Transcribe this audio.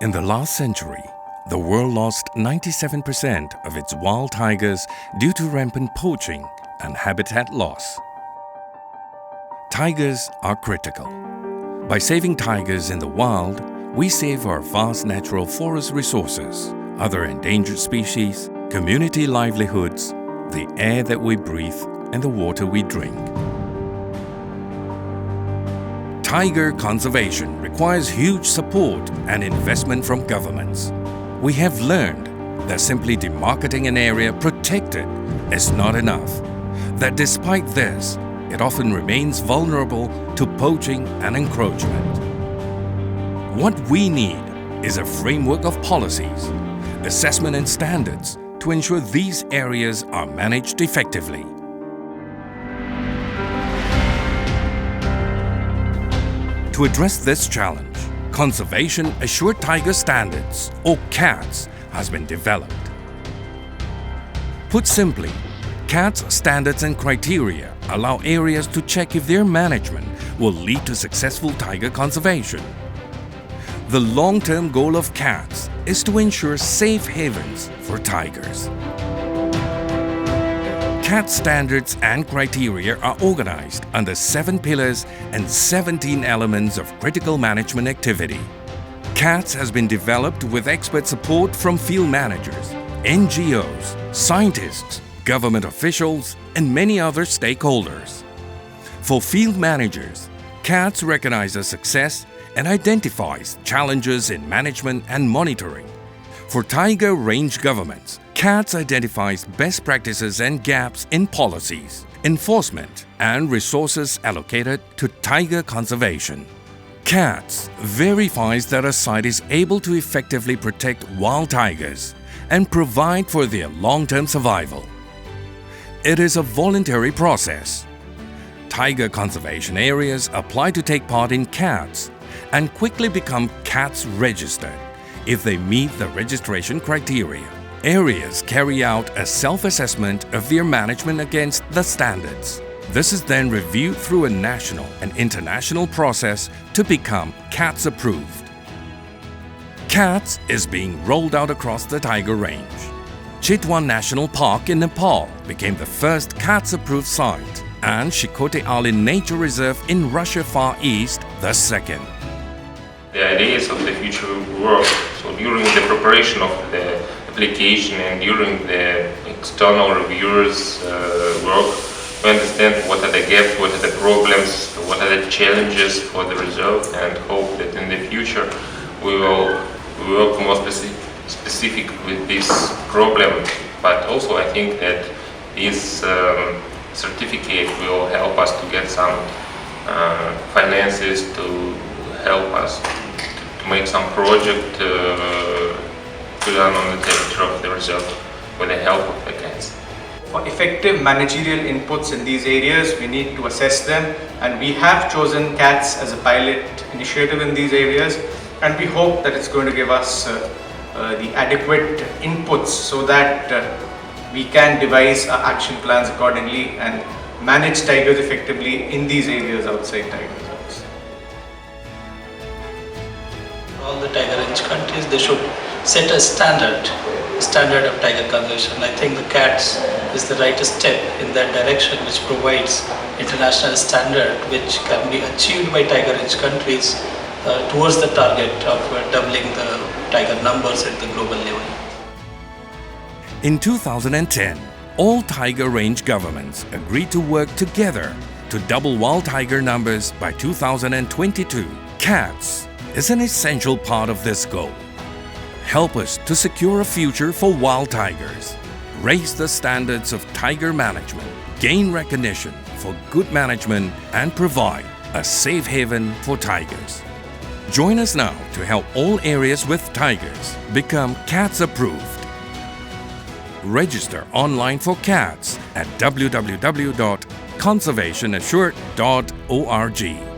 In the last century, the world lost 97% of its wild tigers due to rampant poaching and habitat loss. Tigers are critical. By saving tigers in the wild, we save our vast natural forest resources, other endangered species, community livelihoods, the air that we breathe, and the water we drink. Tiger conservation requires huge support and investment from governments. We have learned that simply demarcating an area protected is not enough, that despite this, it often remains vulnerable to poaching and encroachment. What we need is a framework of policies, assessment and standards to ensure these areas are managed effectively. To address this challenge, Conservation Assured Tiger Standards, or CATS, has been developed. Put simply, CATS standards and criteria allow areas to check if their management will lead to successful tiger conservation. The long-term goal of CATS is to ensure safe havens for tigers. CATS standards and criteria are organized under 7 pillars and 17 elements of critical management activity. CATS has been developed with expert support from field managers, NGOs, scientists, government officials, and many other stakeholders. For field managers, CATS recognizes success and identifies challenges in management and monitoring. For tiger range governments, CATS identifies best practices and gaps in policies, enforcement, and resources allocated to tiger conservation. CATS verifies that a site is able to effectively protect wild tigers and provide for their long-term survival. It is a voluntary process. Tiger conservation areas apply to take part in CATS and quickly become CATS registered if they meet the registration criteria. Areas carry out a self-assessment of their management against the standards. This is then reviewed through a national and international process to become CATS approved. CATS is being rolled out across the tiger range. Chitwan National Park in Nepal became the first CATS approved site, and Shikote Alin Nature Reserve in Russia Far East the second. The ideas of the future work, so during the preparation of the application and during the external reviewers' work, we understand what are the gaps, what are the problems, what are the challenges for the reserve, and hope that in the future we will work more specific with this problem. But also I think that this certificate will help us to get some finances to help us to make some project to learn on the territory of the reserve with the help of the CATS. For effective managerial inputs in these areas, we need to assess them, and we have chosen CATS as a pilot initiative in these areas, and we hope that it's going to give us the adequate inputs so that we can devise our action plans accordingly and manage tigers effectively in these areas outside tiger reserves. All the tiger-rich countries, they should set a standard of tiger conservation. I think the CATS is the right step in that direction, which provides international standard which can be achieved by tiger-rich countries towards the target of doubling the tiger numbers at the global level. In 2010, all tiger range governments agreed to work together to double wild tiger numbers by 2022. CATS is an essential part of this goal. Help us to secure a future for wild tigers, raise the standards of tiger management, gain recognition for good management, and provide a safe haven for tigers. Join us now to help all areas with tigers become CATS approved. Register online for CATS at www.conservationassured.org.